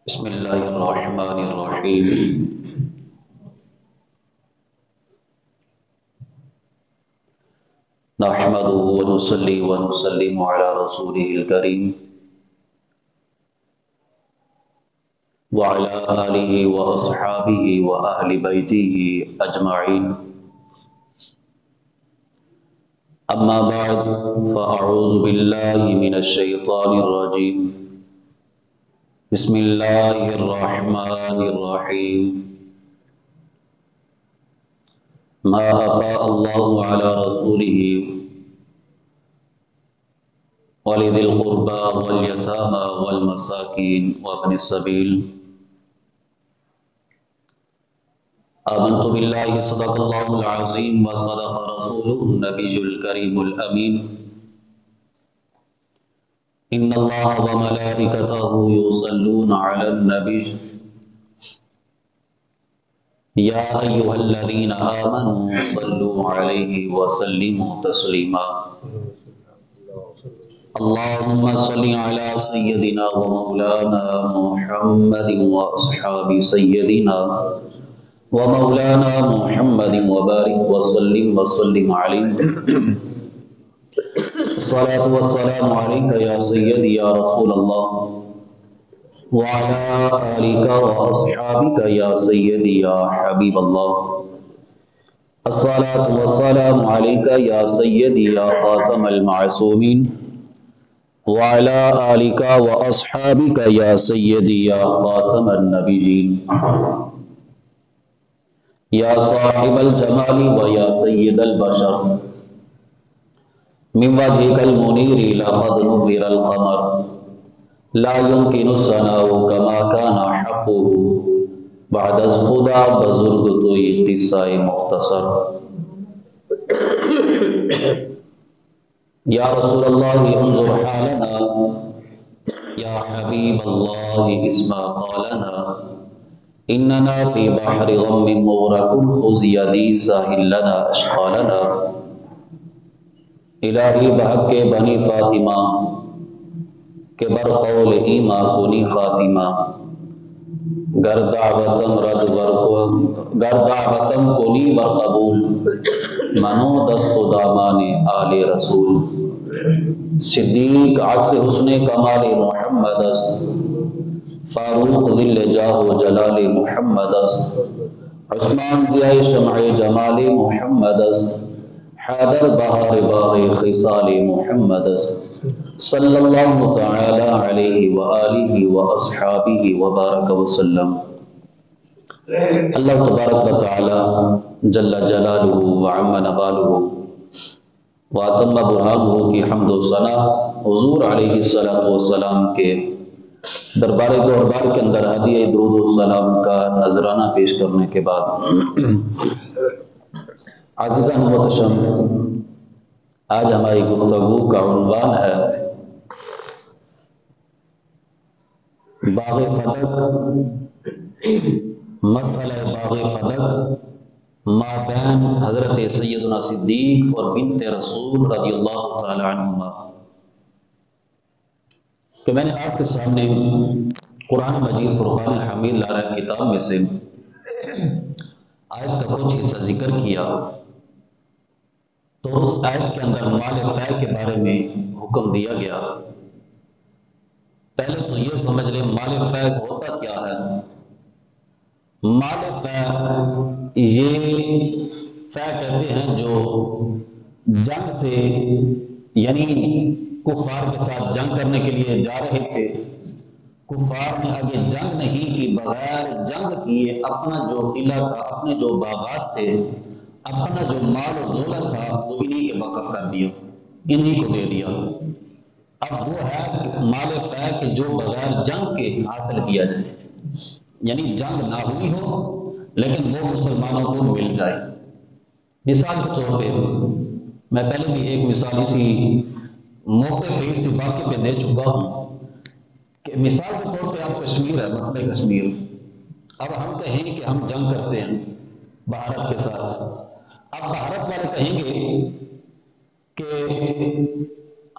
بسم اللہ الرحمن الرحیم نحمده ونصلي ونسلم على رسوله الكريم وعلى آله وأصحابه وأهل بيته أجمعين أما بعد فأعوذ بالله من الشيطان الرجيم بسم الله الرحمن الرحيم ما أفاء الله على رسوله ولذي القربى واليتامى والمساكين وابن السبيل آمنت بالله صدق الله العظيم وصدق رسوله النبي الكريم الأمين إن الله وملائكته يصلون على النبي يا أيها الذين آمنوا صلوا عليه وسلموا تسليما اللهم صل على سيدنا ومولانا محمد وأصحاب سيدنا ومولانا محمد وبارك وسلم عليه الصلاة والسلام عليك يا سيدي يا رسول الله وعلى آلك وأصحابك يا سيدي يا حبيب الله الصلاة والسلام عليك يا سيدي يا خاتم المعصومين وعلى آلك وأصحابك يا سيدي يا خاتم النبيين يا صاحب الجمال ويا سيد البشر من وجهك المنير لقد نور القمر لا يمكن الثناء كما كان حقه بعد از خدا بزرگ تو اقتصاء مختصر یا رسول اللہ انظر حالنا یا حبیب اللہ اسمع قالنا اننا فی بحر غم مغرق خذ یدی ساحل لنا اشقالنا الہی بحق بنی فاطمہ کہ بر قول ایما کنی خاتمہ گر دعوتم کنی بر قبول منو دست و دامان آل رسول صدیق عکس حسن کمال محمد است فاروق ذل جاہ و جلال محمد است عثمان ضیاء شمع جمال محمد است حیدر بہار باغ خصال محمد است صلی اللہ تعالی علیہ وآلہ واصحابہ وبارک وسلم۔ اللہ تبارک و تعالی جل جلالہ وعم نبالہ واتم برہانہ کی حمد و ثنا حضور علیہ السلام کے دربار گوہربار کے اندر ہدیہ درود و سلام کا نذرانہ پیش کرنے کے بعد عزیزان محتشم، آج ہماری گفتگو کا عنوان ہے باغ فدق، مسئلہ باغ فدق ما بین حضرت سیدنا صدیق اور بنت رسول رضی اللہ تعالی عنہما، کہ میں نے آپ کے سامنے قرآن مجید فرقان حمید لا رہا کتاب میں سے آیت کا کچھ حصہ ذکر کیا، تو اس آیت کے اندر مال فے کے بارے میں حکم دیا گیا۔ پہلے تو یہ سمجھ لیں مال فے ہوتا کیا ہے۔ مال فے یہ فے کہتے ہیں جو جنگ سے، یعنی کفار کے ساتھ جنگ کرنے کے لیے جا رہے تھے، کفار نے آگے جنگ نہیں کی، بغیر جنگ کیے اپنا جو قلعہ تھا، اپنے جو باغات تھے، اپنا جو مال و دولت تھا وہ انہی کے وقف کر دیا، انہی کو دے دیا۔ اب وہ ہے مال فے کہ جو بغیر جنگ کے حاصل کیا جائے، یعنی جنگ نہ ہوئی ہو لیکن وہ مسلمانوں کو مل جائے۔ مثال کے طور پہ میں پہلے بھی ایک مثال اسی موقع پہ، اسی واقعے پہ دے چکا ہوں کہ مثال کے طور پہ اب کشمیر ہے، مسئلہ کشمیر، اب ہم کہیں کہ ہم جنگ کرتے ہیں بھارت کے ساتھ، اب بھارت والے کہیں گے کہ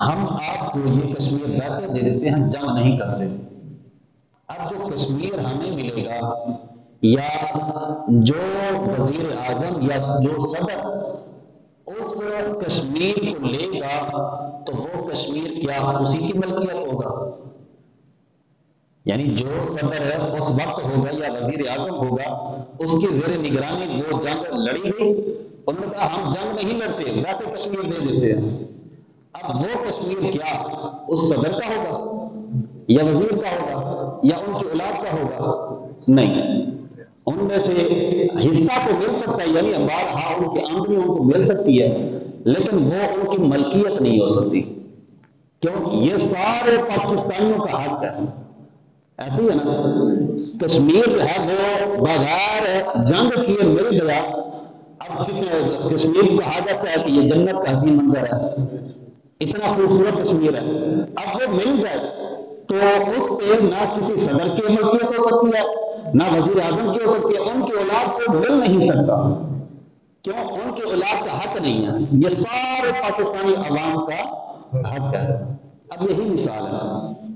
ہم آپ کو یہ کشمیر ویسے دے دیتے ہیں، جنگ نہیں کرتے، اب جو کشمیر ہمیں ملے گا یا جو وزیر اعظم یا جو صدر اس کشمیر کو لے گا تو وہ کشمیر کیا اسی کی ملکیت ہوگا؟ یعنی جو صدر اس وقت ہوگا یا وزیر اعظم ہوگا اس کی زیر نگرانی وہ جنگ لڑی گئی، انہوں نے کہا ہم جنگ نہیں لڑتے ویسے کشمیر دے دیتے ہیں، اب وہ کشمیر کیا اس صدر کا ہوگا یا وزیر کا ہوگا یا ان کی اولاد کا ہوگا؟ نہیں، ان میں سے حصہ تو مل سکتا ہے، یعنی بارہا ان کی آمدنی ان کو مل سکتی ہے، لیکن وہ ان کی ملکیت نہیں ہو سکتی۔ کیوں؟ یہ سارے پاکستانیوں کا حق ہے، ایسے ہی ہے نا؟ کشمیر جو ہے وہ بغیر جنگ کیے مل گیا، اب کشمیر کو کہا جاتا ہے کہ یہ جنت کا حسین منظر ہے، اتنا خوبصورت کشمیر ہے، اب وہ مل جائے تو اس پہ نہ کسی صدر کی ملکیت ہو سکتی ہے نہ وزیر اعظم کی ہو سکتی ہے، ان کی اولاد کو مل نہیں سکتا۔ کیوں؟ ان کی اولاد کا حق نہیں ہے، یہ سارے پاکستانی عوام کا حق ہے۔ اب یہی مثال ہے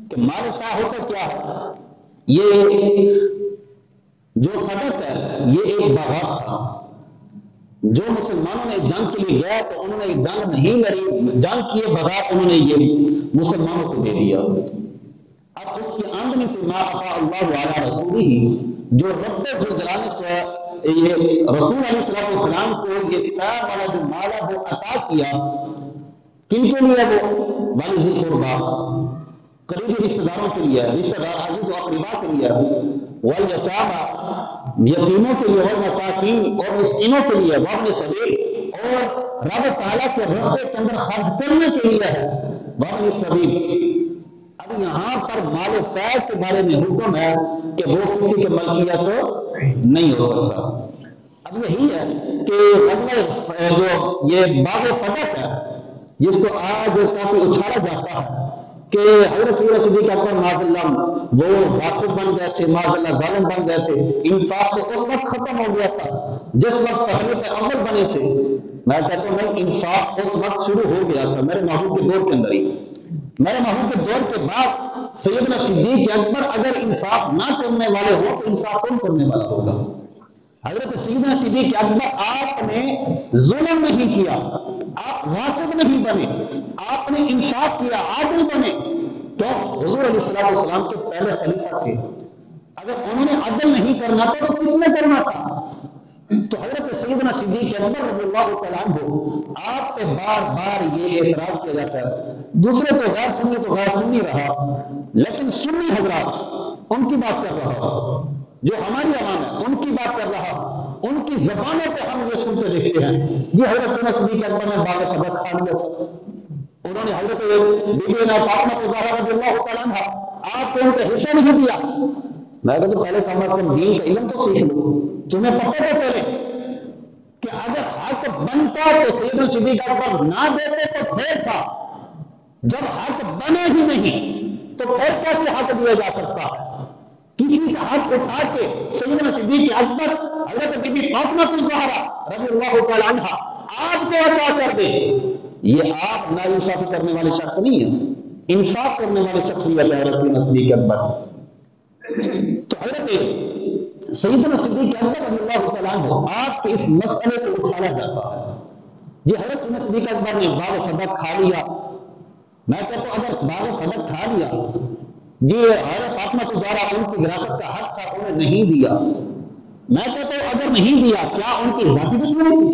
کہ مال طے ہوتا کیا ہے؟ یہ جو فتح ہے یہ ایک بغاوت تھا، جو مسلمانوں نے جنگ کے لیے گیا تو انہوں نے جنگ نہیں لڑی، جنگ کیے بغیر انہوں نے یہ مسلمانوں کو دے دیا۔ اب اس کی آمدنی سے ما افاء اللہ علی رسولہ، جو رب ذوالجلال نے یہ رسول علیہ السلام کو یہ کتاب والا جو مال ہے وہ عطا کیا، کن کے لیے؟ وہ والی ذی القربا، قریبی رشتہ داروں کے لیے، رشتہ دار عزیز و اقربا کے لیے، والیتامی یتیموں کے لیے، والمساکین اور مسکینوں کے لیے، وابن سبیل اور رب تعالیٰ کے راستے کے اندر خرچ کرنے کے لیے ہے، وابن سبیل۔ اب یہاں پر مال فیض کے بارے میں حکم ہے کہ وہ کسی کے ملکیت نہیں ہو سکتا۔ اب یہی ہے کہ غزوہ جو یہ باغ فتح ہے جس کو آج کافی اچھالا جاتا ہے کہ حضرت سیدنا صدیق اکبر معاذ اللہ وہ غاصب بن گئے تھے، معاذ اللہ ظالم بن گئے تھے، انصاف تو اس وقت ختم ہو گیا تھا جس وقت خلیفہ اول بنے تھے۔ میں کہتا ہوں نہیں، انصاف اس وقت شروع ہو گیا تھا میرے محبوب کے دور کے اندر ہی، میرے محبوب کے دور کے بعد سیدنا صدیق اکبر اگر انصاف نہ کرنے والے ہوں تو انصاف کون کرنے والا ہوگا؟ حضرت سیدنا صدیق اکبر آپ نے ظلم نہیں کیا، آپ غاصب نہیں بنے، آپ نے انصاف کیا، عادل بنے۔ تو حضور علیہ السلام کے پہلے خلیفہ تھے، اگر انہوں نے عدل نہیں کرنا تھا تو کس نے کرنا تھا؟ تو حضرت سیدنا صدیق اکبر رضی اللہ تعالیٰ عنہ آپ پہ بار بار یہ اعتراض کیا جاتا ہے، دوسرے تو غیر سنی رہا، لیکن سنی حضرات ان کی بات کر رہا، جو ہماری عوام ہے ان کی بات کر رہا، ان کی زبانوں پہ ہم یہ سنتے دیکھتے ہیں جی حضرت سیدنا صدیق اکبر نے باغ فتح کھا لیا تھا، انہوں نے حضرت بی بی فاطمہ الزہرا رضی اللہ تعالیٰ عنہ آپ کو ان کا حصہ نہیں دیا۔ میں کہتا ہوں پہلے کم از کم دین کا علم تو سیکھ لو، تمہیں پتہ تو چلے کہ اگر حق بنتا تو سیدنا صدیق اکبر نہ دیتے تو پھر تھا، جب حق بنے ہی نہیں تو پھر کیسے حق دیا جا سکتا ہے؟ کسی کا حق اٹھا کے سیدنا صدیق اکبر حضرت بی بی فاطمہ الزہرا رضی اللہ تعالی عنہا آپ کو عطا کر دے، یہ آپ ناانصافی کرنے والے شخص نہیں ہیں، انصاف کرنے والے شخصیت ہے سیدنا صدیق اکبر۔ تو حضرت سیدنا صدیق اکبر رضی اللہ تعالی عنہ آپ کے اس مسئلے کو اچھالا جاتا ہے جی حضرت سیدنا صدیق اکبر نے باغ فتح کھا لیا۔ میں کہتا ہوں اگر باغ فتح کھا لیا جی حضرت فاطمہ الزہرا ان کی وراثت کا حق تھا انہیں نہیں دیا، میں کہتا ہوں اگر نہیں دیا کیا ان کی ذاتی دشمنی تھی؟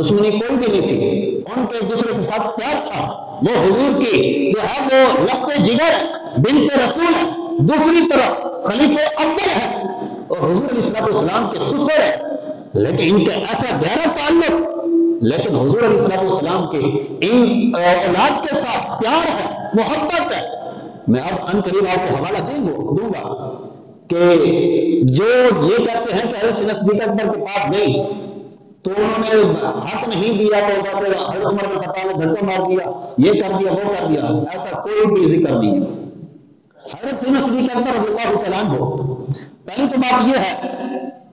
دشمنی کوئی بھی نہیں تھی، ان کے دوسرے کے ساتھ پیار تھا، وہ حضور کی جو ہے وہ لفظ جگر ہے، بنت رسول ہے، دوسری طرف خلیفہ اول ہے اور حضور علیہ السلام کے سسر ہے، لیکن ان کا ایسا گہرا تعلق، لیکن حضور علیہ السلام کے ان اولاد کے ساتھ پیار ہے، محبت ہے۔ میں اب ان قریب آپ کو حوالہ دوں گا کہ جو یہ کہتے ہیں کہ حضرت سیدنا صدیق اکبر کے پاس گئی تو انہوں نے حق نہیں دیا تو ویسے حضرت عمر بن خطاب نے دھکا مار دیا، یہ کر دیا وہ کر دیا، ایسا کوئی بھی ذکر نہیں ہے۔ حضرت سیدنا صدیق اکبر رضی اللہ تعالیٰ عنہ پہلی تو بات یہ ہے،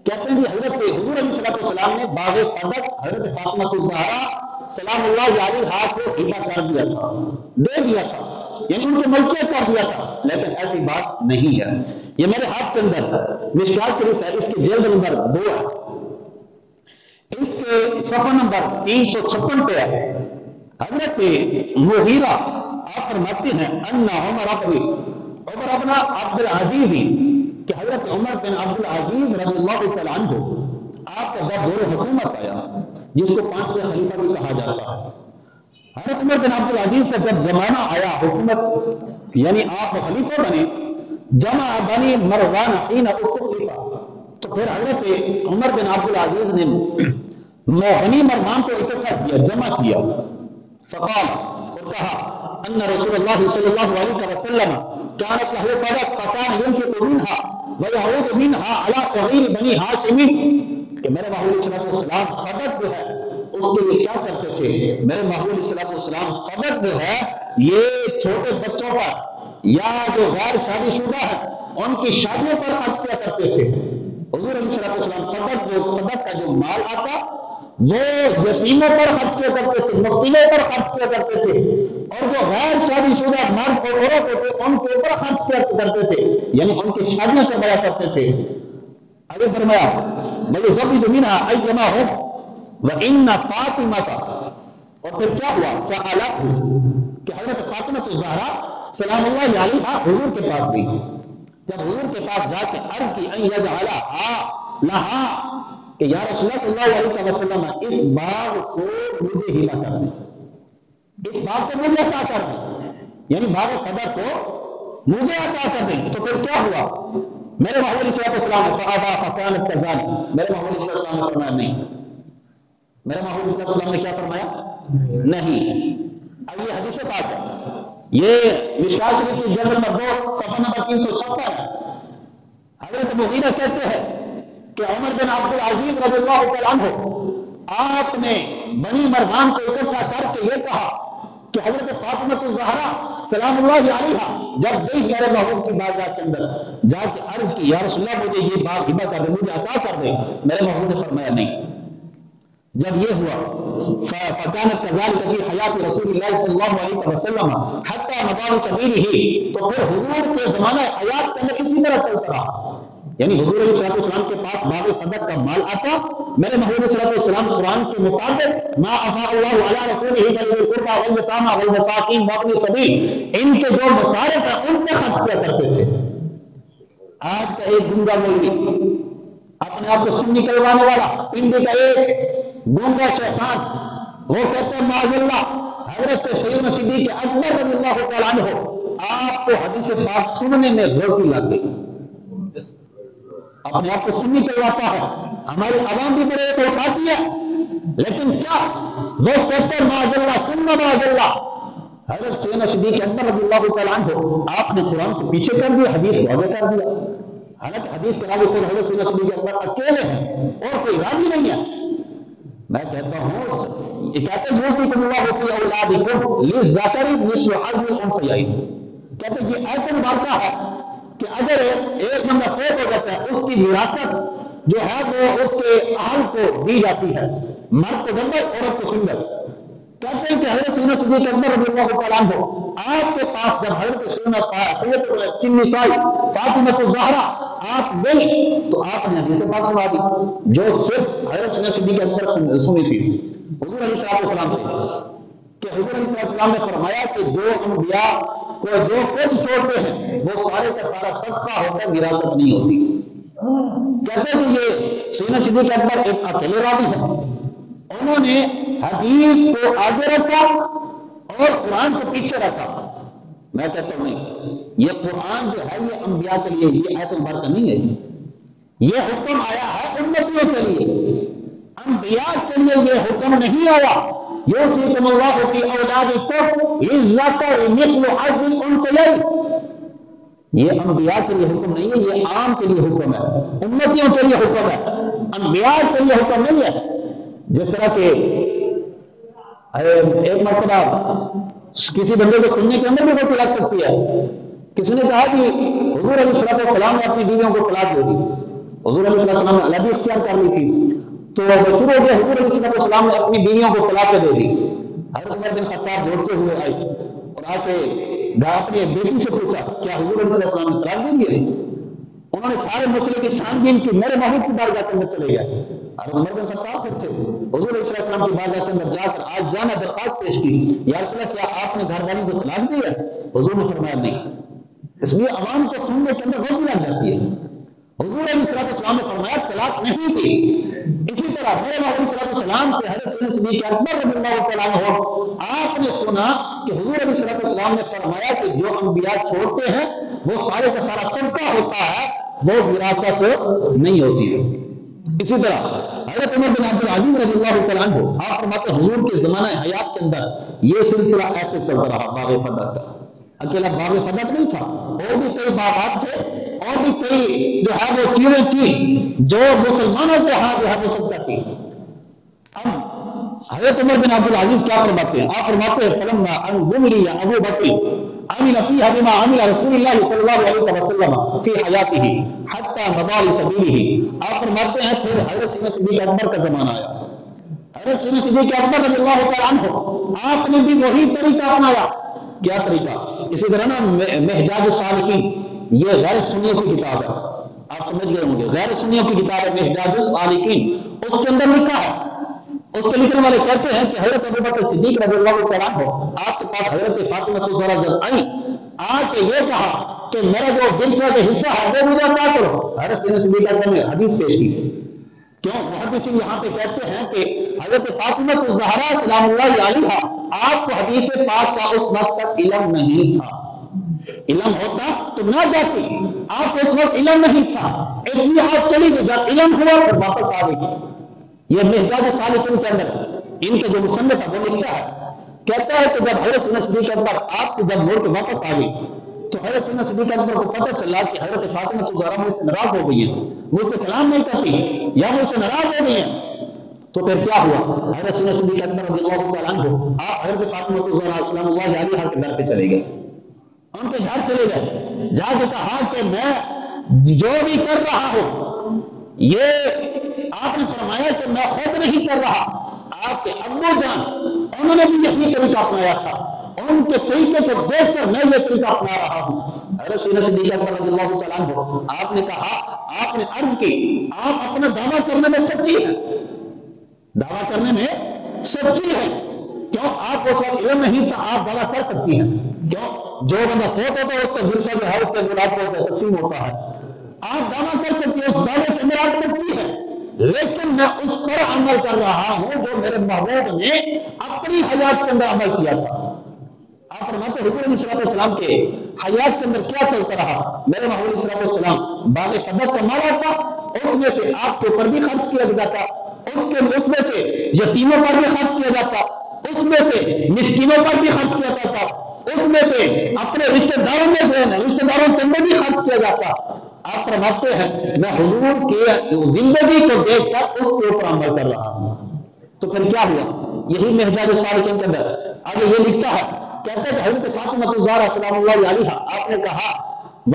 کہتے ہیں کہ حضرت حضور علیہ السلام نے باغ فتح حضرت فاطمہ الزہرا سلام اللہ علیہا کو ہبہ کر دیا تھا، دے دیا تھا، یعنی ان کے ملکیت کر دیا تھا، لیکن ایسی بات نہیں ہے۔ یہ میرے ہاتھ کے اندر مشکات شریف ہے، اس کی جلد نمبر 2 ہے، اس کے صفحہ نمبر 356 پہ ہے۔ حضرت مغیرہ آپ فرماتے ہیں ان عمر ابن عبد العزیز، کہ حضرت عمر بن عبد العزیز رضی اللہ تعالیٰ عنہ، آپ کا جب دور حکومت آیا، جس کو 5ویں خلیفہ بھی کہا جاتا ہے، حضرت عمر بن عبد العزیز کا جب زمانہ آیا حکومت، یعنی آپ خلیفہ بنے، جمع بنی مروان حین اس کو خلیفہ، تو پھر حضرت عمر بن عبد العزیز نے بنی مروان کو اکٹھا کیا، جمع کیا، فقال، اور کہا ان رسول اللہ صلی اللہ علیہ وسلم كانت له فدق فكان ينفق منها ويعود منها على صغير بني هاشم، کہ میرے محمود علیہ السلام فدق جو ہے اس کے لیے کیا کرتے تھے؟ میرے محمود علیہ السلام فدق جو ہے یہ چھوٹے بچوں پر یا جو غیر شادی شدہ ہے ان کی شادیوں پر خرچ کیا کرتے تھے۔ حضور علیہ السلام فدق کا جو مال آتا وہ یتیموں پر خرچ کیا کرتے تھے، مسکینوں پر خرچ کیا کرتے تھے، اور جو غیر شادی شدہ مرد اور عورت ہوتے ان کے اوپر خرچ کیا کرتے تھے، یعنی ان کی شادیاں کروایا کرتے تھے۔ آگے فرمایا وَيُزَوِّجُ مِنْهَا أَيَّمَهُمْ وَإِنَّ فَاطِمَةَ، اور پھر کیا ہوا؟ سَأَلَتْهُ، کہ حضرت فاطمہ زہرا سلام اللہ علیہا حضور کے پاس گئی، جب حضور کے پاس جا کے عرض کی ان یجعلہا لہا، کہ یا رسول اللہ صلی اللہ علیہ وسلم اس باغ کو مجھے ہلا کر دیں، اس باغ کو مجھے عطا کر دیں، یعنی باغ قدر کو مجھے عطا کر دیں۔ تو پھر کیا ہوا؟ میرے محمود علیہ السلام نے فَأَبَا فَكَانَتْ كَذَلِكَ، میرے محمود علیہ السلام نے فرمایا نہیں، میرے محمود علیہ السلام نے کیا فرمایا؟ نہیں۔ اب یہ حدیث پاک ہے، یہ مشکات شریف کی جلد نمبر 2 صفحہ نمبر 356 ہے۔ حضرت مغیرہ کہتے ہیں کہ عمر بن عبد العزیز رضی اللہ تعالیٰ عنہ آپ نے بنی مروان کو اکٹھا کر کے یہ کہا کہ حضرت فاطمہ زہرا سلام اللہ علیہا جب گئی میرے محبوب کی بارگاہ کے اندر، جا کے عرض کی یا رسول اللہ مجھے یہ باغ ہبہ کر دے، مجھے عطا کر دے، میرے محبوب نے فرمایا نہیں۔ جب یہ ہوا فَكَانَتْ كَذَلِكَ فِي حَيَاةِ رسول اللہ صلی اللہ علیہ وسلم حَتَّى مَضَى سَبِيلِهِ، تو پھر حضور کے زمانہ حیات کے اندر اسی طرح چلتا رہا، یعنی حضور علیہ السلام کے پاس باغ فدق کا مال آتا، میرے محمود علیہ السلام قرآن کے مطابق ما افاء اللہ علی رسولہ بذی القربى والیتامى والمساکین وابن السبیل، ان کے جو مصارف ہیں ان پہ خرچ کیا کرتے تھے۔ آج کا ایک گنگا مولوی، اپنے آپ کو سنی کروانے والا، پنڈی کا ایک گنگا شیطان، وہ کہتے ہیں معاذ اللہ حضرت سیدنا صدیق اکبر رضی اللہ تعالیٰ عنہ آپ کو حدیث پاک سننے میں غلطی لگ گئی، اپنے آپ کو سنی کرواتا ہے، ہماری عوام بھی بڑے تو اٹھاتی ہے، لیکن کیا وہ کہتے ہیں معاذ اللہ سننا معاذ اللہ۔ حضرت سیدنا صدیق اکبر رضی اللہ تعالیٰ عنہ آپ نے قرآن کو پیچھے کر دیا، حدیث کو آگے کر دیا، حالانکہ حدیث کے راوی خود حضرت سیدنا صدیق اکبر اکیلے ہیں اور کوئی راوی نہیں ہے۔ میں کہتا ہوں یہ کہتے ہیں یوصیکم اللہ فی اولادکم للذکر مثل حظ الانثیین، کہتے ہیں یہ ایسا مبارکہ ہے کہ اگر ایک بندہ فوت ہو جاتا ہے اس کی وراثت جو ہے وہ اس کے اہل کو دی جاتی ہے، مرد کو ڈبل عورت کو سنگل۔ کہتے ہیں کہ حضرت سیدنا صدیق اکبر رضی اللہ تعالیٰ عنہ آپ کے پاس جب حضرت سید النساء فاطمہ الزہرا آپ گئی تو آپ نے حدیث پاک سنا دی جو صرف حضرت سیدنا صدیق اکبر سنی سی حضور علیہ السلام سے، کہ حضور علیہ السلام نے فرمایا کہ جو انبیاء کو جو کچھ چھوڑتے ہیں وہ سارے کا سارا صدقہ ہوتا ہے، وراثت نہیں ہوتی۔ کہتے ہیں کہ یہ سیدنا صدیق اکبر ایک اکیلے راوی ہے، انہوں نے حدیث کو آگے رکھا اور قرآن کو پیچھے رکھا۔ میں کہتا ہوں نہیں، یہ قرآن جو ہے یہ انبیاء کے لیے، یہ آیت مبارکہ نہیں ہے، یہ حکم آیا ہے امتیوں کے لیے، انبیاء کے لیے یہ حکم نہیں آیا۔ یوصیکم اللہ فی اولادکم للذکر مثل حظ الانثیین، یہ انبیاء کے لیے حکم نہیں ہے، یہ عام کے لیے حکم ہے، امتیوں کے لیے حکم ہے، انبیاء کے لیے حکم نہیں ہے۔ جس طرح کہ ایک مرتبہ کسی بندے کو سننے کے اندر بھی غلطی لگ سکتی ہے، کسی نے کہا کہ حضور علیہ السلام نے اپنی بیویوں کو طلاق دے دی، حضور علیہ السلام نے علیحدگی اختیار کر لی تھی، تو مشہور ہو گیا حضور علیہ السلام نے اپنی بیویوں کو طلاق دے دی۔ حضرت عمر بن خطاب دوڑتے ہوئے آئے اور آ کے اپنی بیٹی سے پوچھا کیا حضور علیہ السلام نے طلاق دیں گے؟ انہوں نے سارے مسئلے کی چھان بین کی، میرے محبوب کی بارگاہ کے اندر چلے گئے، اور عمر بن خطاب پھر تھے، حضور علیہ السلام کی بارگاہ کے اندر جا کر آج جانا درخواست پیش کی، یا رسول اللہ کیا آپ نے گھر والی کو طلاق دی ہے؟ حضور نے فرمایا نہیں۔ اس لیے عوام کو سننے کے اندر غلطی لگ جاتی ہے۔ حضور علیہ السلام نے فرمایا طلاق نہیں دی۔ اسی طرح میرے محبوب صلی اللہ علیہ وسلم سے حضرت سیدنا صدیق اکبر رضی اللہ تعالیٰ عنہ آپ نے سنا کہ حضور علیہ السلام نے فرمایا کہ جو انبیاء چھوڑتے ہیں وہ سارے کا سارا صدقہ ہوتا ہے، وہ وراثت نہیں ہوتی ہے۔ اسی طرح حضرت عمر بن عبد العزیز رضی اللہ تعالیٰ عنہ آپ فرماتے ہیں حضور کے زمانہ حیات کے اندر یہ سلسلہ ایسے چلتا رہا باغ فدق کا۔ اکیلا باغ فدق نہیں تھا، اور بھی کئی باغات تھے، اور بھی کئی جو ہے وہ چیزیں تھیں جو مسلمانوں کے ہاں جو ہے وہ صدقہ تھی۔ اب حضرت عمر بن عبد العزیز کیا فرماتے ہیں؟ آپ فرماتے ہیں فلما ان غمری یا ابو بکر عمل فيها بما عمل رسول اللہ صلی اللہ علیہ وسلم فی حیاتہ حتی مضى لسبیلہ۔ آپ فرماتے ہیں پھر حضرت سیدنا صدیق اکبر کا زمانہ آیا، حضرت سیدنا صدیق اکبر رضی اللہ تعالیٰ عنہ آپ نے بھی وہی طریقہ اپنایا۔ کیا طریقہ؟ اسی طرح نا محجاج السالکین، یہ غیر سنیوں کی کتاب ہے، آپ سمجھ گئے ہوں گے، غیر سنیوں کی کتاب ہے محجاج السالکین، اس کے اندر لکھا ہے، اس کے لکھنے والے کہتے ہیں کہ حضرت ابو بکر صدیق رضی اللہ تعالیٰ عنہ آپ کے پاس حضرت فاطمہ الزہرا جب آئی، آ کے یہ کہا کہ میرا جو دلسا کا حصہ ہے وہ مجھے عطا کرو۔ حضرت سیدنا صدیق اکبر نے حدیث پیش کی، کیوں؟ محدثین یہاں پہ کہتے ہیں کہ حضرت فاطمہ الزہرا سلام اللہ علیہا آپ کو حدیث پاک کا اس وقت تک علم نہیں تھا، علم ہوتا تو نہ جاتی، آپ کو اس وقت علم نہیں تھا، اس لیے آپ چلی گئی، جب علم ہوا پھر واپس آ گئی۔ یہ محجاج السالکین کے اندر ان کا جو مصنف ہے وہ لکھتا ہے، کہتا ہے کہ جب حضرت سیدنا صدیق اکبر آپ سے جب مڑ کے واپس آ گئی تو حضرت سیدنا صدیق اکبر کو پتہ چلا کہ حضرت فاطمہ الزہرا مجھ سے ناراض ہو گئی ہیں، مجھ سے کلام نہیں کرتی یا مجھ سے ناراض ہو گئی ہیں۔ تو پھر کیا ہوا؟ حضرت سیدنا صدیق اکبر رضی اللہ تعالیٰ عنہ آپ حضرت فاطمہ الزہرا سلام اللہ علیہا کے در پہ چلے گئے، ان کے گھر چلے گئے، جا کے کہا کہ میں جو بھی کر رہا ہوں یہ آپ نے فرمایا کہ میں خود نہیں کر رہا، آپ کے ابو جان انہوں نے بھی یہی طریقہ اپنایا تھا، ان کے طریقے کو دیکھ کر میں یہ طریقہ اپنا رہا ہوں۔ حضرت سیدنا صدیق اکبر رضی اللہ تعالیٰ عنہ آپ نے کہا، آپ نے عرض کی آپ اپنا دعویٰ کرنے میں سچی ہیں، دعویٰ کرنے میں سچی ہے، کیوں؟ آپ کو اس وقت علم نہیں تھا، آپ دعویٰ کر سکتی ہیں، کیوں؟ جو بندہ فوت ہوتا ہے اس کا ورثہ جو ہے اس کا گلاب ہوتا ہے، تقسیم ہوتا ہے، آپ دعویٰ کر سکتی ہیں، اس دعوے کے اندر آپ سچی ہے، لیکن میں اس پر عمل کر رہا ہوں جو میرے محبوب نے اپنی حیات کے اندر عمل کیا تھا۔ آپ فرماتے حضور علیہ السلام کے حیات کے اندر کیا چلتا رہا؟ میرے محبوب صلی اللہ علیہ وسلم باغ فدق کا مال تھا، اس میں سے آپ کے اوپر بھی خرچ کیا جاتا، اس میں سے یتیموں پر بھی خرچ کیا جاتا، اس میں سے مسکینوں پر بھی خرچ کیا جاتا، اس میں سے اپنے رشتہ داروں میں سے رشتہ داروں کے اندر بھی خرچ کیا جاتا۔ آپ فرماتے ہیں میں حضور کی زندگی کو دیکھ کر اس کے اوپر عمل کر رہا ہوں۔ تو پھر کیا ہوا؟ یہی محجاج السالکین کے اندر آگے یہ لکھتا ہے، کہتا ہے کہ حضرت فاطمہ الزہرا سلام اللہ علیہا آپ نے کہا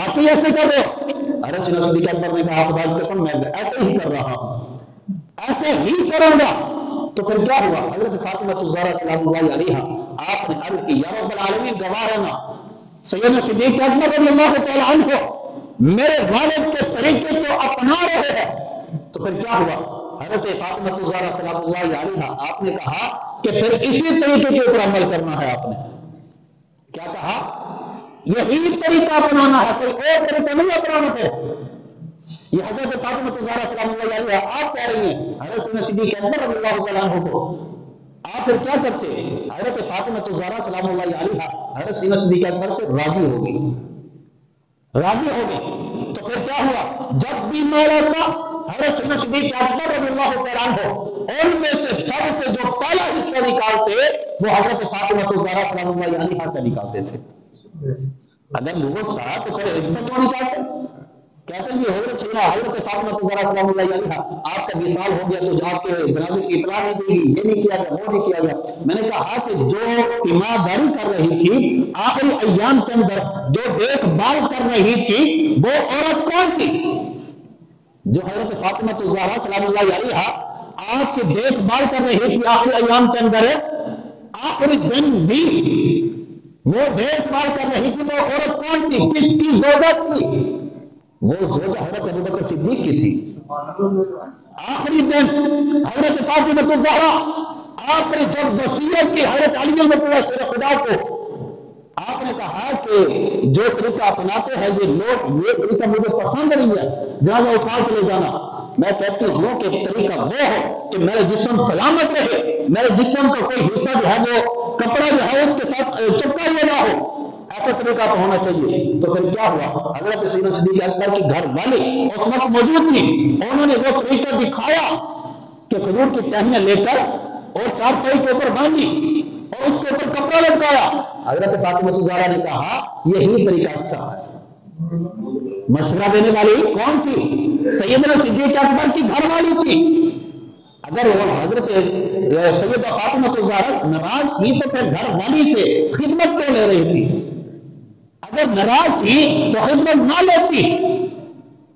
واقعی ایسے کر رہے ہو؟ حضرت سیدنا صدیق اکبر نے کہا خدا کی قسم میں ایسے ہی کر رہا ہوں، ایسے ہی کروں گا۔ تو پھر کیا ہوا؟ حضرت فاطمہ الزہرا سلام اللہ علیہا آپ نے عرض کی یا رب العالمین گواہ رہنا سیدنا صدیق اکبر رضی اللہ تعالیٰ عنہ میرے والد کے طریقے کو اپنا رہے ہیں۔ تو پھر کیا ہوا؟ حضرت فاطمہ الزہرا سلام اللہ علیہا آپ نے کہا کہ پھر اسی طریقے کے اوپر عمل کرنا ہے۔ آپ نے کیا کہا؟ یہی طریقہ اپنانا ہے، کوئی اور طریقہ نہیں اپنانا ہے۔ یہ حضرت فاطمہ الزہرا سلام اللہ علیہا آپ کہہ رہی ہیں حضرت سیدنا صدیق اکبر رضی اللہ تعالیٰ عنہ کو۔ آپ پھر کیا کرتے؟ حضرت فاطمہ الزہرا سلام اللہ علیہا حضرت سیدنا صدیق اکبر سے راضی ہو گئی، راضی ہو گئی۔ تو پھر کیا ہوا؟ جب بھی مولا کا حضرت سیدنا صدیق اکبر رضی اللہ تعالیٰ عنہ ان میں سے سب سے جو پہلا حصہ نکالتے وہ حضرت فاطمہ الزہرا سلام اللہ علیہا کا نکالتے تھے۔ اگر لوگوں تھا تو پھر حصہ کیوں نکالتے؟ کہتے ہیں یہ حضرت فاطمہ الزہرا سلام اللہ علیہا آپ کا وصال ہو گیا تو آپ کے جنازے کی اطلاع نہیں دی گئی، یہ نہیں کیا گیا، وہ نہیں کیا گیا۔ میں نے کہا کہ جو تیمارداری کر رہی تھی آخری ایام کے اندر، جو دیکھ بھال کر رہی تھی، وہ عورت کون تھی؟ جو حضرت فاطمہ الزہرا سلام اللہ علیہا آپ کی دیکھ بھال کر رہی تھی آخری ایام کے اندر، آخری دن بھی وہ دیکھ بھال کر رہی تھی وہ عورت کون تھی؟ کس کی زوجہ تھی؟ وہ زوجہ حضرت ابوبکر صدیق کی تھی۔ آخری دن حضرت فاطمہ الزہرا آپ نے جب وصیت کی حضرت علی المرتضی خدا کو، آپ نے کہا کہ جو طریقہ اپناتے ہیں یہ لوگ، یہ طریقہ مجھے پسند نہیں ہے، جنازہ اٹھا کے لے جانا۔ میں کہتی ہوں کہ طریقہ وہ ہو کہ میرے جسم سلامت رہے، میرے جسم کا کوئی حصہ جو ہے وہ کپڑا جو ہے اس کے ساتھ چپکا ہوا نہ ہو، ایسا طریقہ تو ہونا چاہیے۔ تو پھر کیا ہوا؟ حضرت سیدنا صدیق اکبر کی گھر والی اس وقت موجود تھی، انہوں نے وہ طریقہ دکھایا کہ کھجور کی ٹہنیاں لے کر اور چارپائی کے اوپر باندھی اور اس کے اوپر کپڑا لٹکایا۔ حضرت فاطمہ الزہرا نے کہا یہی طریقہ اچھا ہے۔ مشورہ دینے والی کون تھی؟ سیدنا صدیق اکبر کی گھر والی تھی۔ اگر وہ حضرت سیدہ فاطمہ الزہرا ناراض تھی تو پھر گھر والی سے خدمت کیوں لے رہی تھی؟ اگر ناراض تھی تو خدمت نہ لیتی۔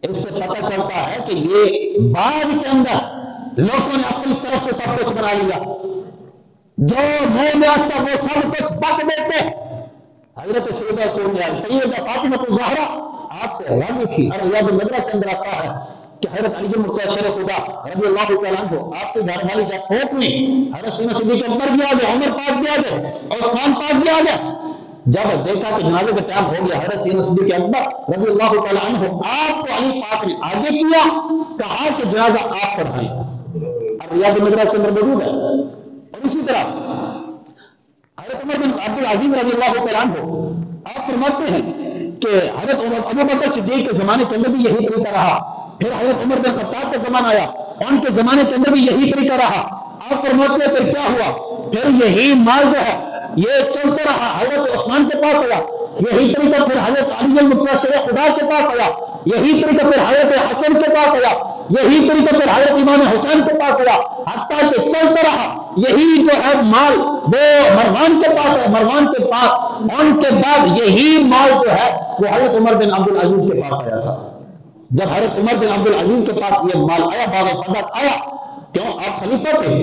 اس سے پتہ چلتا ہے کہ یہ بعد کے اندر لوگوں نے اپنی طرف سے سب کچھ بنا لیا، جو منہ میں آتا وہ سب کچھ بک دیتے۔ حضرت سیدہ فاطمہ الزہرا آپ سے راضی تھی، اور ریاض النظرہ کے اندر آتا ہے کہ حضرت علی المرتضی شیر خدا رضی اللہ تعالیٰ عنہ آپ کے گھر والی جب فوت ہوئی، حضرت سیدنا صدیق اکبر بھی آ گئے، عمر پاک بھی آ گئے، عثمان پاک بھی آ گئے۔ جب دیکھا کہ جنازے کا ٹائم ہو گیا، حضرت سیدنا صدیق اکبر رضی اللہ تعالیٰ عنہ آپ کو علی پاک نے آگے کیا، کہا کہ جنازہ آپ پڑھائیں، اور ریاض النظرہ کے اندر موجود ہے۔ اور اسی طرح حضرت عمر بن عبد العزیز رضی اللہ تعالیٰ عنہ آپ فرماتے ہیں کہ حضرت ابوبکر صدیق کے زمانے کے اندر بھی یہی طریقہ رہا، پھر حضرت عمر بن خطاب کا زمانہ آیا، ان کے زمانے کے اندر بھی یہی طریقہ رہا۔ آپ فرماتے ہیں پھر کیا ہوا؟ پھر یہی مال جو ہے یہ چلتا رہا، حضرت عثمان کے پاس آیا، یہی طریقہ پھر حضرت علی المرتضی شیر خدا کے پاس آیا، یہی طریقہ پھر حضرت حسن کے پاس آیا، یہی طریقہ پھر حضرت امام حسین کے پاس آیا، حتیٰ کہ چلتا رہا۔ یہی جو ہے مال وہ مروان کے پاس ہے، مروان کے پاس ان کے بعد یہی مال جو ہے وہ حضرت عمر بن عبد العزیز کے پاس آیا تھا۔ جب حضرت عمر بن عبد العزیز کے پاس یہ مال آیا، باغ فدق آیا، کیوں آپ خلیفہ تھے،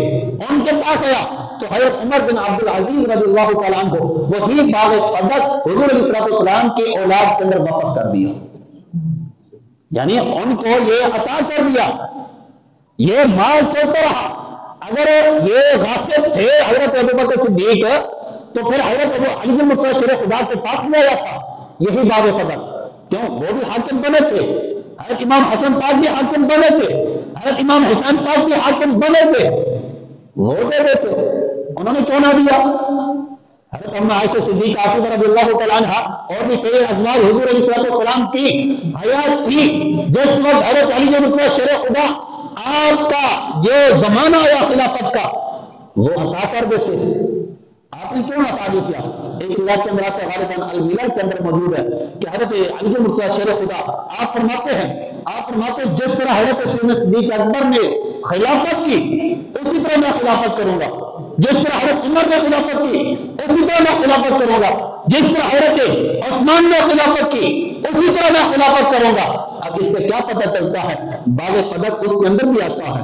ان کے پاس آیا، تو حضرت عمر بن عبد العزیز رضی اللہ تعالیٰ عنہ وہی باغ فدق حضور علیہ السلام کی اولاد کے اندر واپس کر دیا، یعنی ان کو یہ عطا کر دیا۔ یہ مال چلتا رہا۔ اگر یہ غاصب تھے حضرت ابوبکر صدیق تو پھر حضرت علی المرتضی شیر خدا کے پاس میں آیا تھا یہی باغ فدق، کیوں وہ بھی حاکم بنے تھے، حضرت امام حسن پاک بھی حاکم بنے تھے، حضرت امام حسین پاک بھی حاکم بنے تھے، وہ دے دیتے، انہوں نے کیوں نہ دیا؟ حضرت اماں عائشہ صدیقہ عافیہ رضی اللہ تعالیٰ عنہ اور بھی کئی ازواج حضور علیہ السلام کی حیات تھی جس وقت حضرت علی المرتضی شیر خدا آپ کا جو زمانہ آیا خلافت کا وہ عطا کر دیتے۔ آپ نے کیوں عطا نہیں کیا؟ ایک روایت کے اندر آتا ہے، غالباً الملل کے اندر موجود ہے کہ حضرت علی المرتضی شیر خدا آپ فرماتے ہیں جس طرح حضرت سیدنا صدیق اکبر نے خلافت کی اسی طرح میں خلافت کروں گا، جس طرح حضرت عمر نے خلافت کی اسی طرح میں خلافت کروں گا، جس طرح حضرت عثمان نے خلافت کی اسی طرح میں خلافت کروں گا۔ اب اس سے کیا پتہ چلتا ہے؟ باغ فدق اس کے اندر بھی آتا ہے،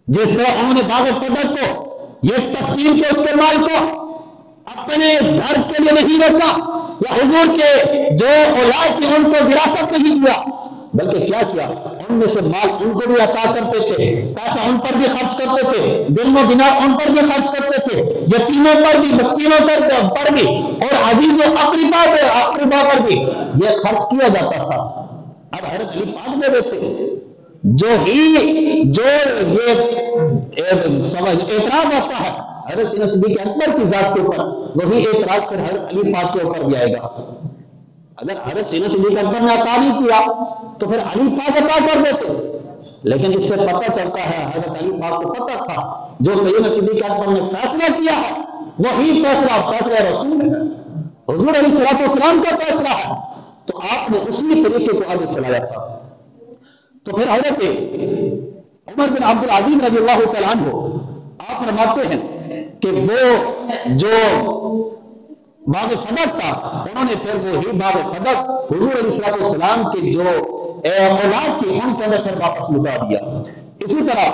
جس طرح انہوں نے باغ فدق کو یہ تقسیم کے اس کے مال کو اپنے گھر کے لیے نہیں رکھا یا حضور کے جو اولاد کی ان کو وراثت نہیں دیا، بلکہ کیا کیا؟ ان میں سے مال ان کو بھی عطا کرتے تھے، پیسہ ان پر بھی خرچ کرتے تھے، دن و دینار ان پر بھی خرچ کرتے تھے، یتیموں پر بھی، مسکینوں پر بھی، اور عزیز و اقربا پر بھی یہ خرچ کیا جاتا تھا۔ اب حضرت علی پاک دے دیتے، جو یہ اعتراض آتا ہے حضرت سیدنا صدیق اکبر کی ذات کے اوپر، وہی اعتراض پھر حضرت علی پاک کے اوپر بھی آئے گا۔ اگر حضرت سیدنا صدیق اکبر نے عطا نہیں کیا تو پھر علی پاک عطا کر دیتے، لیکن اس سے پتہ چلتا ہے حضرت علی پاک کو پتہ تھا جو سیدنا صدیق اکبر نے فیصلہ کیا ہے وہی فیصلہ رسول ہے، حضور علیہ السلام کا فیصلہ ہے، تو آپ نے اسی طریقے کو آگے چلایا تھا۔ تو پھر حضرت عمر بن عبد العزیز رضی اللہ تعالیٰ عنہ آپ فرماتے ہیں کہ وہ جو باغ فدق تھا انہوں نے پھر وہی باغ فدق حضور علیہ السلام کے جو اولاد کی ان کے اندر پھر واپس لٹا دیا۔ اسی طرح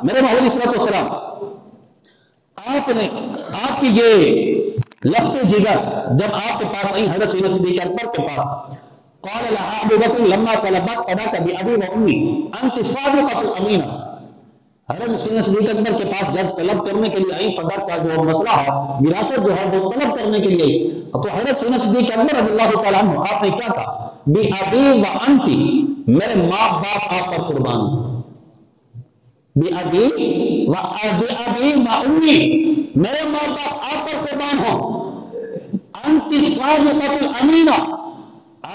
میرے محمد علیہ السلام آپ کی یہ لفظ جگر جب آپ کے پاس آئی حضرت سیدنا صدیق اکبر کے پاس، قال لها ابو بکر لما طلبت فداك بابي وامي انت صادقه الامینہ، حضرت سیدنا صدیق اکبر کے پاس جب طلب کرنے کے لیے آئی فدا کا جو مسئلہ ہے وراثت جو ہے وہ طلب کرنے کے لیے آئی، تو حضرت سیدنا صدیق اکبر رضی اللہ تعالیٰ عنہ آپ نے کیا کہا؟ بابی وانت، میرے ماں باپ آپ پر قربان، بابی وامی، میرے ماں باپ آپ پر قربان ہوں، انت صادقۃ الامینہ،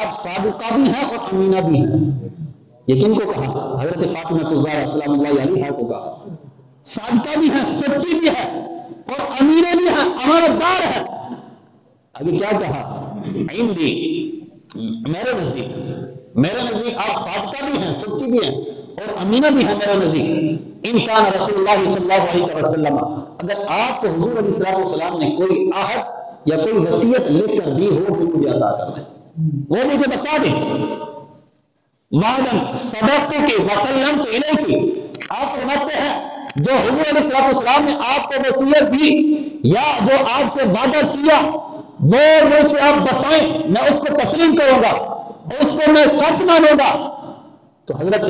آپ صادقہ بھی ہیں اور امینہ بھی ہیں۔ یہ کن کو کہا؟ حضرت فاطمہ الزہرا سلام اللہ علیہا کو کہا، صادقہ بھی ہے، سچی بھی ہے اور امینہ بھی ہے، امانت دار ہے۔ آگے کیا کہا؟ عندی، میرے نزدیک آپ صادقہ بھی ہیں، سچی بھی ہیں اور امینہ بھی ہیں میرے نزدیک۔ ان کان رسول اللہ صلی اللہ علیہ وسلم، اگر آپ کو حضور علیہ الصلوۃ والسلام نے کوئی عہد یا کوئی وصیت لکھ کر دی ہو تو مجھے عطا کر دیں، وہ مجھے بتا دیں۔ وعدم صدقتک وسلمت الیک، آپ فرماتے ہیں جو حضور علیہ الصلوۃ والسلام نے آپ کو وصیت دی یا جو آپ سے وعدہ کیا وہ مجھے آپ بتائیں، میں اس کو تسلیم کروں گا، اس کو میں سچ مانوں گا۔ تو حضرت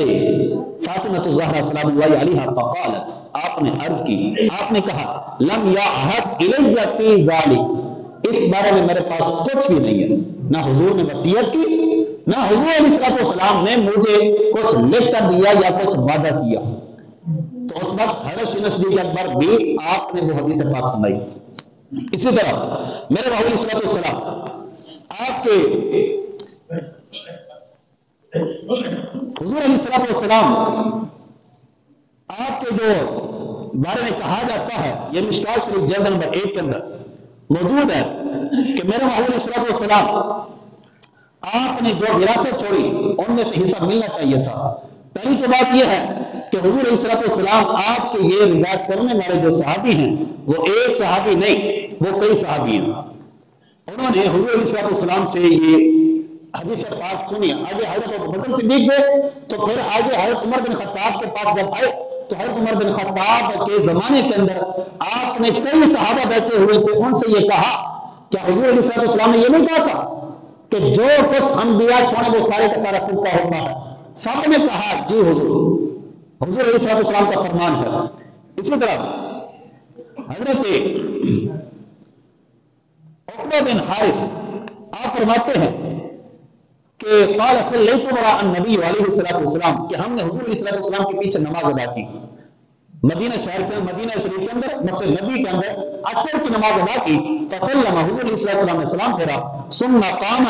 فاطمہ الزہرا سلام اللہ علیہا فقالت، آپ نے عرض کی، آپ نے کہا لم یعہد الی فی ذلک، اس بارے میں میرے پاس کچھ بھی نہیں ہے، نہ حضور نے وصیت کی نہ حضور علیہ الصلوۃ والسلام نے مجھے کچھ لکھ کر دیا یا کچھ وعدہ کیا۔ تو اس وقت حضرت سیدنا صدیق اکبر بھی آپ نے وہ حدیث پاک سنائی۔ اسی طرح میرے بھائی علیہ الصلوۃ والسلام آپ کے حضور علیہ الصلوۃ والسلام آپ کے جو بارے میں کہا جاتا ہے، یہ مشکوٰۃ شریف جلد نمبر 1 کے اندر موجود ہے کہ میرے بھائی علیہ الصلوۃ والسلام آپ نے جو وراثت چھوڑی ان میں سے حصہ ملنا چاہیے تھا۔ پہلی تو بات یہ ہے کہ حضور علیہ الصلوۃ والسلام آپ کے یہ روایت کرنے والے جو صحابی ہیں وہ ایک صحابی نہیں، وہ کئی صحابی ہیں۔ انہوں نے حضور علیہ الصلوۃ والسلام سے یہ حدیث پاک سنی، آگے حضرت ابوبکر صدیق سے، تو پھر آگے حضرت عمر بن خطاب کے پاس جب آئے تو حضرت عمر بن خطاب کے زمانے کے اندر آپ نے کئی صحابہ بیٹھے ہوئے تھے، ان سے یہ کہا کہ حضور علیہ الصلوۃ والسلام نے یہ نہیں کہا تھا کہ جو کچھ انبیاء چھوڑے وہ سارے کا سارا صدقہ ہوتا ہے؟ سب نے کہا جی حضور علیہ الصلوۃ والسلام کا فرمان ہے۔ اسی طرح حضرت عقبہ بن حارث آپ فرماتے ہیں کہ قال صلیت وراء النبی علیہ الصلوۃ والسلام، کہ ہم نے حضور علیہ الصلوۃ والسلام کے پیچھے نماز ادا کی، مدینہ شریف کے اندر مسجد نبی کے اندر عصر کی نماز ادا کی، فسلم، حضور علیہ الصلوۃ والسلام نے سلام پھیرا، ثم قام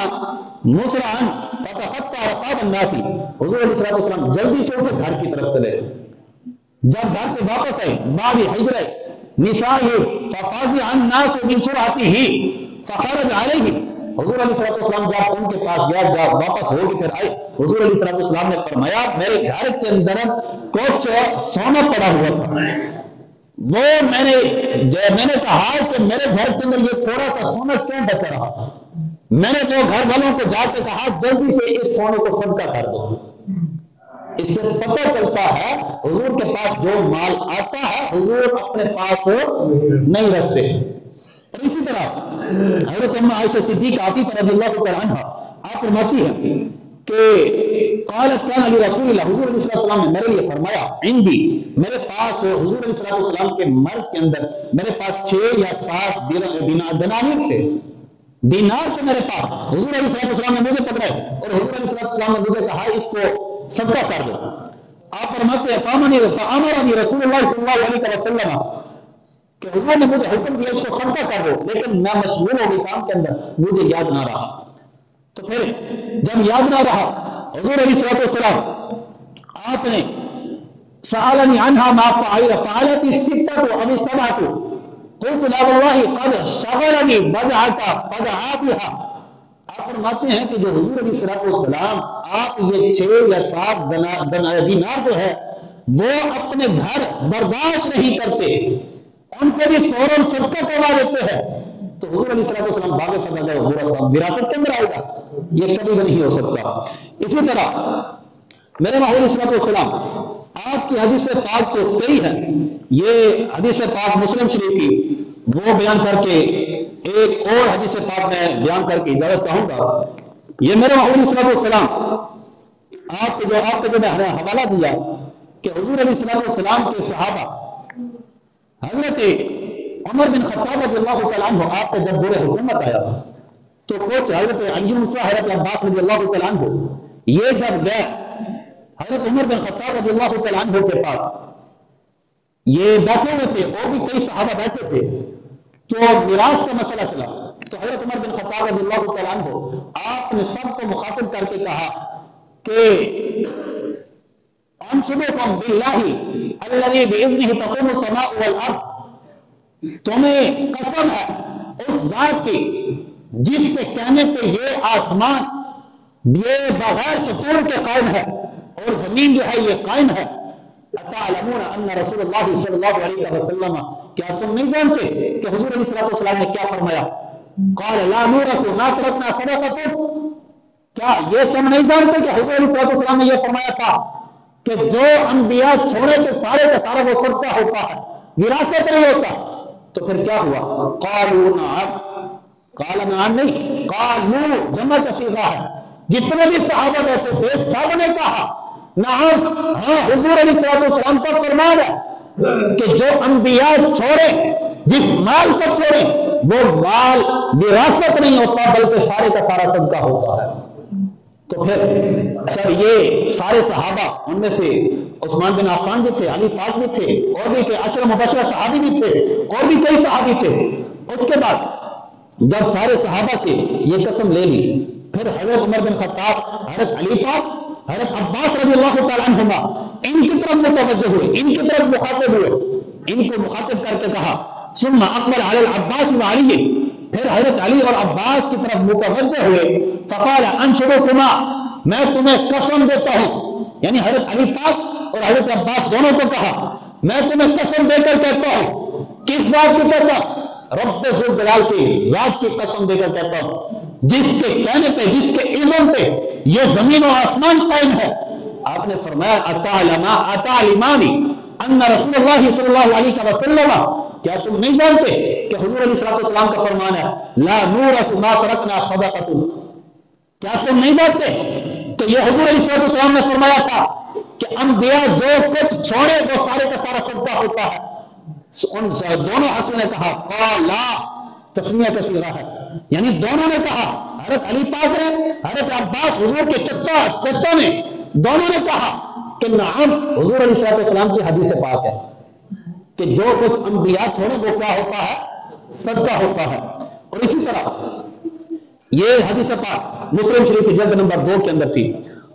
مسرعا فتخطى رقاب الناس، حضور علیہ الصلوۃ والسلام جلدی سے اٹھے گھر کی طرف چلے، جب گھر سے واپس آئے بعد حجر نسائه ففزع الناس من سرعته فخرج عليه، حضور علیہ الصلوۃ والسلام جب ان کے پاس گیا، جب واپس ہو کے پھر آئے، حضور علیہ الصلوۃ والسلام نے فرمایا میرے گھر کے اندر کچھ سونا پڑا ہوا تھا، وہ میں نے کہا کہ میرے گھر کے اندر یہ تھوڑا سا سونا کیوں بچ رہا؟ میں نے تو گھر والوں کو جا کے کہا جلدی سے اس سونے کو صدقہ کر دو۔ اس سے پتہ چلتا ہے حضور کے پاس جو مال آتا ہے حضور اپنے پاس نہیں رکھتے۔ اور اسی طرح حضرت ام عائشہ صدیقہ رضی اللہ تعالی عنہا آپ فرماتی ہے کہ قالت کان علی رسول اللہ، حضور علیہ السلام نے میرے لیے فرمایا، عندی، میرے پاس حضور علیہ السلام کے مرض کے اندر میرے پاس 6 یا 7 دینار تھے، دینار تھے میرے پاس، حضور علیہ السلام نے مجھے پکڑے اور حضور علیہ السلام نے مجھے کہا اس کو صدقہ کر دو۔ آپ فرماتے ہیں فامرنی رسول اللہ صلی اللہ علیہ وسلم، کہ حضور نے مجھے حکم دیا اس کو صدقہ کر دو، لیکن میں مشغول ہو گئی کام کے اندر، مجھے یاد نہ رہا۔ تو پھر جب یاد نہ رہا حضور علیہ السلام آپ نے سألنی عنہا ما فعلت الستة او السبعة قلت لا والله قد شغلني بضعة بها۔ آپ فرماتے ہیں کہ جو حضور علیہ السلام آپ یہ 6 یا 7 دینار جو ہے وہ اپنے گھر برداشت نہیں کرتے، ان کو بھی فوراً صدقہ کروا دیتے ہیں، تو حضور علیہ السلام باغ فضل وراثت کے اندر آئے گا؟ یہ کبھی بھی نہیں ہو سکتا۔ اسی طرح میرے محبوب علیہ السلام آپ کی حدیث پاک تو کئی ہے، یہ حدیث پاک مسلم شریف کی وہ بیان کر کے ایک اور حدیث پاک میں بیان کر کے اجازت چاہوں گا. یہ میرے محمود صلی اللہ علیہ وسلم آپ کو جو میں حوالہ دیا کہ حضور علیہ السلام کے صحابہ حضرت عمر بن خطاب رضی اللہ تعالیٰ عنہ آپ کو جب دور حکومت آیا تو کچھ حضرت علی حضرت عباس رضی اللہ تعالیٰ عنہ یہ جب گئے حضرت عمر بن خطاب رضی اللہ تعالیٰ عنہ کے پاس، یہ بیٹھے ہوئے تھے اور بھی کئی صحابہ بیٹھے تھے، تو میراث کا مسئلہ چلا. تو حضرت عمر بن خطاب رضی اللہ تعالیٰ عنہ آپ نے سب کو مخاطب کر کے کہا کہ انشدکم باللہ الذی باذنہ تقوم السماء والارض، تمہیں قسم ہے اس ذات کی جس کے کہنے پہ یہ آسمان یہ بغیر ستون کے قائم ہے اور زمین جو ہے یہ قائم ہے. اتعلمون ان رسول اللہ صلی اللہ علیہ وسلم، کیا تم نہیں جانتے کہ حضور علیہ السلام نے کیا فرمایا؟ قال لا نورث ما ترکنا صدقۃ، کیا یہ تم نہیں جانتے کہ حضور علیہ السلام نے یہ فرمایا تھا کہ جو انبیاء چھوڑے تو سارے کا سارا وہ صدقہ ہوتا ہے، وراثت نہیں ہوتا. تو پھر کیا ہوا؟ قالوا نعم، قال نعم نہیں، قالوا جمع کا صیغہ ہے، جتنے بھی صحابہ بیٹھے تھے سب نے کہا نعم، ہاں حضور علیہ السلام کا فرمان ہے کہ جو انبیاء چھوڑے جس مال کو چھوڑے وہ مال وراثت نہیں ہوتا بلکہ سارے کا سارا صدقہ ہوتا ہے. تو پھر جب یہ سارے صحابہ، ان میں سے عثمان بن عفان بھی تھے، علی پاک بھی تھے، اور بھی کہ عشر مبشرہ صحابی بھی تھے، اور بھی کئی صحابی تھے، اس کے بعد جب سارے صحابہ سے یہ قسم لے لی، پھر حضرت عمر بن خطاب، حضرت علی پاک، حضرت عباس رضی اللہ تعالیٰ عنہما ان کی طرف متوجہ ہوئے، ان کی طرف مخاطب ہوئے، ان کو مخاطب کر کے کہا ثم اقبل علی العباس وعلی، پھر حضرت علی اور عباس کی طرف متوجہ ہوئے. فقال انشدکما، میں تمہیں قسم دیتا ہوں، یعنی حضرت علی پاک اور حضرت عباس دونوں کو کہا میں تمہیں قسم دے کر کہتا ہوں. کس ذات کی قسم؟ رب ذوالجلال کی ذات کی قسم دے کر کہتا ہوں جس کے کہنے پہ، جس کے علم پہ یہ زمین و آسمان قائم ہے. آپ نے فرمایا اتعلمانی ان رسول اللہ صلی اللہ علیہ وسلم، کیا تم نہیں جانتے کہ حضور علیہ السلام کا فرمان ہے لا نورث ما ترکنا صدقۃ، کیا تم نہیں جانتے کہ یہ حضور علیہ السلام نے فرمایا تھا کہ انبیاء جو کچھ چھوڑے وہ سارے کا سارا صدقہ ہوتا ہے. ان دونوں حضرت نے کہا قال لا، تسمیہ کا صیغہ ہے، یعنی دونوں نے کہا، حضرت علی پاک نے، حضرت عباس حضور کے چچا نے، دونوں نے کہا کہ نعم، حضور علیہ السلام کی حدیث پاک ہے کہ جو کچھ انبیاء چھوڑے وہ کیا ہوتا ہے؟ صدقہ ہوتا ہے. اور اسی طرح یہ حدیث پاک مسلم شریف کی جلد نمبر 2 کے اندر تھی.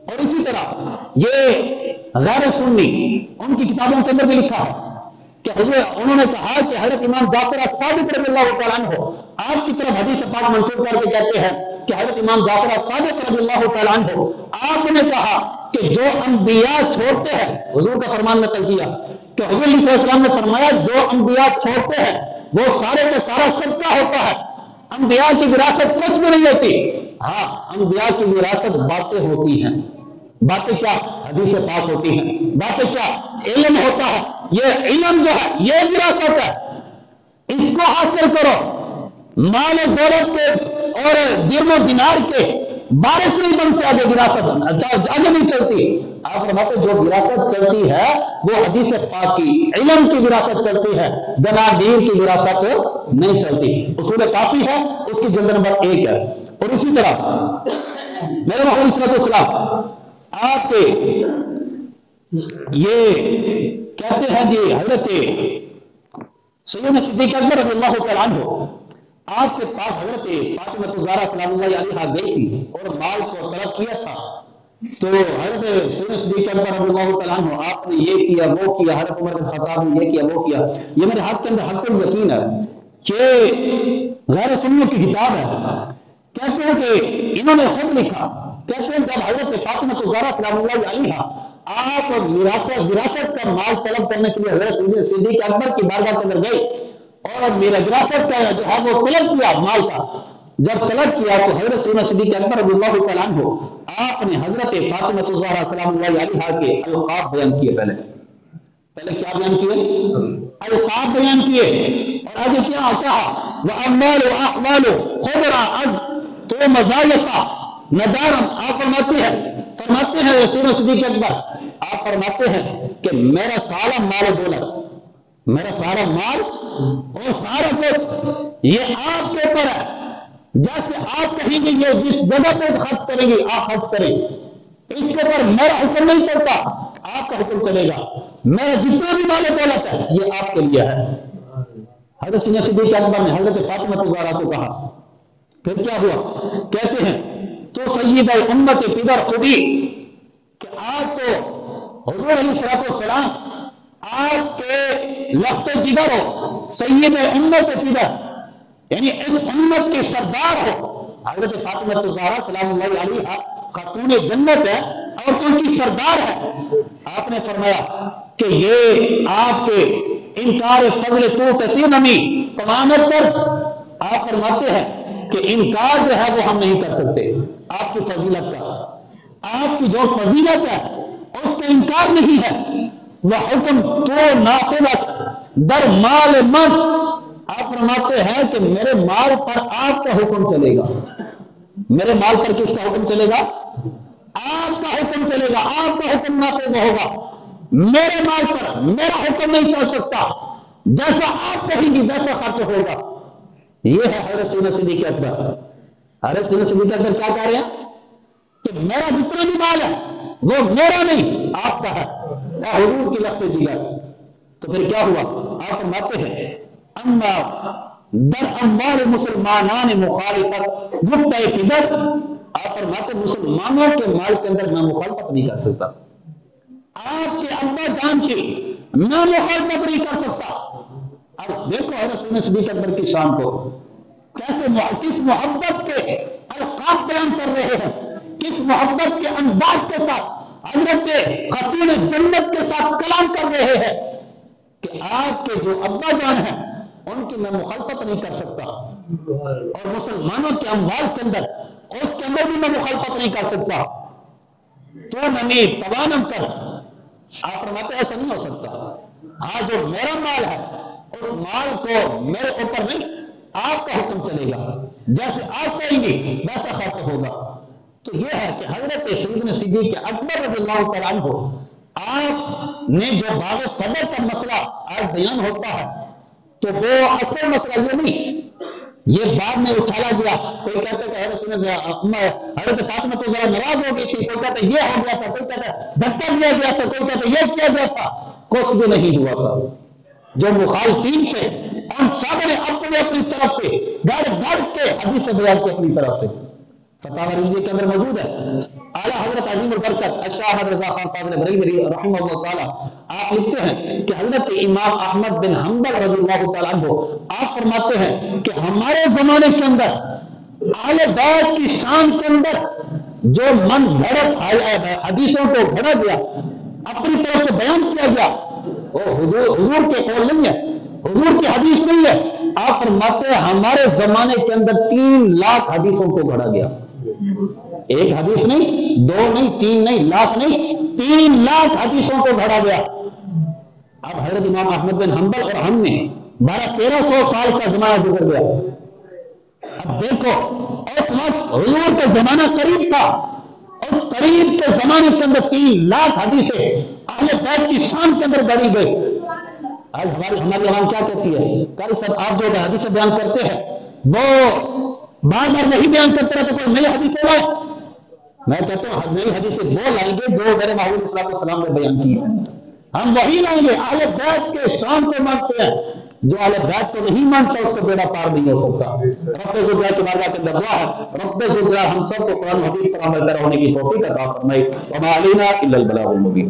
اور اسی طرح یہ غیر سنی ان کی کتابوں کے اندر بھی لکھا ہے کہ حضور انہوں نے کہا کہ حضرت امام جعفر صادق رضی اللہ تعالیٰ عنہ آپ کی طرف حدیث پاک منسوخ کر کے کہتے ہیں کہ حضرت امام جعفر صادق رضی اللہ تعالیٰ عنہ آپ نے کہا کہ جو انبیاء چھوڑتے ہیں، حضور کا فرمان نقل کیا کہ حضور علیہ السلام نے فرمایا جو انبیاء چھوڑتے ہیں وہ سارے کا سارا صدقہ ہوتا ہے. انبیاء کی وراثت کچھ بھی نہیں ہوتی. ہاں انبیاء کی وراثت باتیں ہوتی ہیں. باتیں کیا؟ حدیث پاک ہوتی ہیں. باتیں کیا؟ علم ہوتا ہے. یہ علم جو ہے یہ وراثت ہے، اس کو حاصل کرو. مال و دولت کے اور درم و دینار کے بارش نہیں بنتے، آگے وراثت آگے نہیں چلتی. آپ فرماتے جو وراثت چلتی ہے وہ حدیث پاک کی، علم کی وراثت چلتی ہے، دنانیر کی وراثت نہیں چلتی. اصول کافی ہے، اس کی جلد نمبر 1 ہے. اور اسی طرح میرے محمد صلی اللہ علیہ وسلم آپ کے یہ کہتے ہیں جی حضرت سیدنا صدیق اکبر رضی اللہ تعالیٰ عنہ آپ کے پاس حضرت فاطمہ الزہرا سلام اللہ علیہا گئی تھی اور مال کو طلب کیا تھا. تو حضرت سیدنا صدیق اکبر رضی اللہ تعالیٰ عنہ آپ نے یہ کیا وہ کیا، حضرت عمر بن خطاب نے یہ کیا وہ کیا. یہ میرے ہاتھ کے اندر حق الیقین ہے کہ غیر سنیوں کی کتاب ہے. کہتے ہیں کہ انہوں نے خود لکھا، کہتے ہیں جب حضرت فاطمہ الزہرا سلام اللہ علیہا آپ وراثت کا مال طلب کرنے کے لیے حضرت صدیق اکبر کی بارگاہ کے اندر گئے اور میرا وراثت کا جو ہے وہ طلب کیا مال کا، جب طلب کیا تو حضرت سیدنا صدیق اکبر رضی اللہ تعالیٰ عنہ آپ نے حضرت فاطمہ الزہرا سلام اللہ علیہا کے القاب بیان کیے. پہلے کیا بیان کیے؟ القاب بیان کیے. اور آگے کیا کہا وأعمال وأحوال خبرا از تو مزایقہ ندارم. آپ فرماتے ہیں رسول صدیق اکبر، آپ فرماتے ہیں کہ میرا سارا مال و دولت، میرا سارا مال اور سارا کچھ یہ آپ کے اوپر ہے. جیسے آپ کہیں گے یہ جس جگہ پہ خرچ کریں گے آپ خرچ کریں، اس کے اوپر میرا حکم نہیں چلتا، آپ کا حکم چلے گا. میرا جتنا بھی مال و دولت ہے یہ آپ کے لیے ہے. حضرت سینہ صدیق اکبر نے حضرت فاطمہ الزہرا کو کہا. پھر کیا ہوا؟ کہتے ہیں تو سید امت پدر خودی کہ آج تو حضور علیہ السلام آپ کے لخت جگر ہو، سید امت پدر یعنی اس امت کے سردار ہو. حضرت فاطمہ الزہرا سلام اللہ علیہا خاتون جنت ہے اور ان کی سردار ہے. آپ نے فرمایا کہ یہ آپ کے انکار فضل تو کثیر نمی تمامت پر. آپ فرماتے ہیں کہ انکار جو ہے وہ ہم نہیں کر سکتے آپ کی فضیلت کا. آپ کی جو فضیلت ہے اس کا انکار نہیں ہے. وہ حکم تو نافذ در مال من. آپ فرماتے ہیں کہ میرے مال پر آپ کا حکم چلے گا. میرے مال پر کس کا حکم چلے گا؟ آپ کا حکم چلے گا. آپ کا حکم نافذ ہوگا. میرے مال پر میرا حکم نہیں چل سکتا. جیسا آپ کہیں گی ویسا خرچ ہوگا. یہ ہے حضرت سینہ صدیق اکبر. حضرت سینہ صدیق اکبر کیا کہہ رہے ہیں کہ میرا جتنا بھی مال ہے وہ میرا نہیں آپ کا ہے، حضور کی لخت جگر. تو پھر کیا ہوا؟ آپ فرماتے ہیں اما در اموال مسلمانان مخالفت گفتہ پدر. آپ فرماتے مسلمانوں کے مال کے اندر میں مخالفت نہیں کر سکتا. آپ کے ابا جان کی میں مخالفت نہیں کر سکتا. اب دیکھو حضرت سینہ صدیق اکبر کی شان کو، کیسے کس محبت کے القاب بیان کر رہے ہیں، کس محبت کے انداز کے ساتھ حضرت خاتون جنت کے ساتھ کلام کر رہے ہیں کہ آپ کے جو ابا جان ہیں ان کی میں مخالفت نہیں کر سکتا، اور مسلمانوں کے اموال کے اندر اس کے اندر بھی میں مخالفت نہیں کر سکتا. تو نمی توانم کر. آپ فرماتے ایسا نہیں ہو سکتا. ہاں جو میرا مال ہے اس مال کو میرے اوپر نہیں، آپ کا حکم چلے گا. جیسے آپ چاہیں گے ویسا خرچ ہوگا. تو یہ ہے کہ حضرت سیدنا صدیق اکبر رضی اللہ تعالیٰ عنہ آپ نے جو باب فضل کا مسئلہ آج بیان ہوتا ہے تو وہ اصل مسئلہ یہ نہیں، یہ بعد میں اچھالا گیا. کوئی کہتا ہے کہ حضرت فاطمہ تو ذرا ناراض ہو گئی تھی، کوئی کہتا ہے یہ ہو گیا تھا، کوئی کہتا ہے دھکا دیا گیا تھا، کوئی کہتا ہے یہ کیا گیا تھا. کچھ بھی نہیں ہوا تھا. جو مخالفین تھے ان سب نے اپنی اپنی طرف سے گڑ گڑ کے حدیث بیان کی اپنی طرف سے. فتاوی رضویہ کے اندر موجود ہے. اعلیٰ حضرت عظیم البرکت الشاہ احمد رضا خان فاضل بریلوی رحمہ اللہ تعالیٰ آپ لکھتے ہیں کہ حضرت امام احمد بن حنبل رضی اللہ تعالیٰ عنہ آپ فرماتے ہیں کہ ہمارے زمانے کے اندر اہل بیت کی شان کے اندر جو من گھڑت حدیثوں کو گھڑا گیا اپنی طرف سے بیان کیا گیا وہ حضور کے قول نہیں ہے، حضور کی حدیث نہیں ہے. آپ فرماتے ہیں ہمارے زمانے کے اندر 3 لاکھ حدیثوں کو گھڑا گیا. ایک حدیث نہیں، 2 نہیں، 3 نہیں، لاکھ نہیں، 3 لاکھ حدیثوں کو گھڑا گیا. اب حضرت امام احمد بن حنبل اور ہم نے 1200-1300 سال کا زمانہ گزر گیا. اب دیکھو اس وقت حضور کا زمانہ قریب تھا، اس قریب کے زمانے کے اندر 3 لاکھ حدیثیں اہل بیت کی شان کے اندر گڑی گئی. آج ہماری عوام کیا کہتی ہے؟ کل سب آپ جو حدیثیں بیان کرتے ہیں وہ بار بار نہیں بیان کرتے رہتے، کوئی نئی حدیثیں لائے. میں کہتا ہوں نئی حدیثیں وہ لائیں گے جو میرے محمود صلی اللہ علیہ وسلم نے بیان کی ہے. ہم وہی لائیں گے. اہل بیت کے شان کو مانتے ہیں، جو اہل بیت کو نہیں مانتا اس کا بیڑا پار نہیں ہو سکتا. رب ذوالجلال کی بارگاہ کے اندر دعا ہے رب ذوالجلال ہم سب کو قرآن حدیث پر عمل کرنے کی توفیق عطا فرمائے. وما علینا الا البلاغ المبین.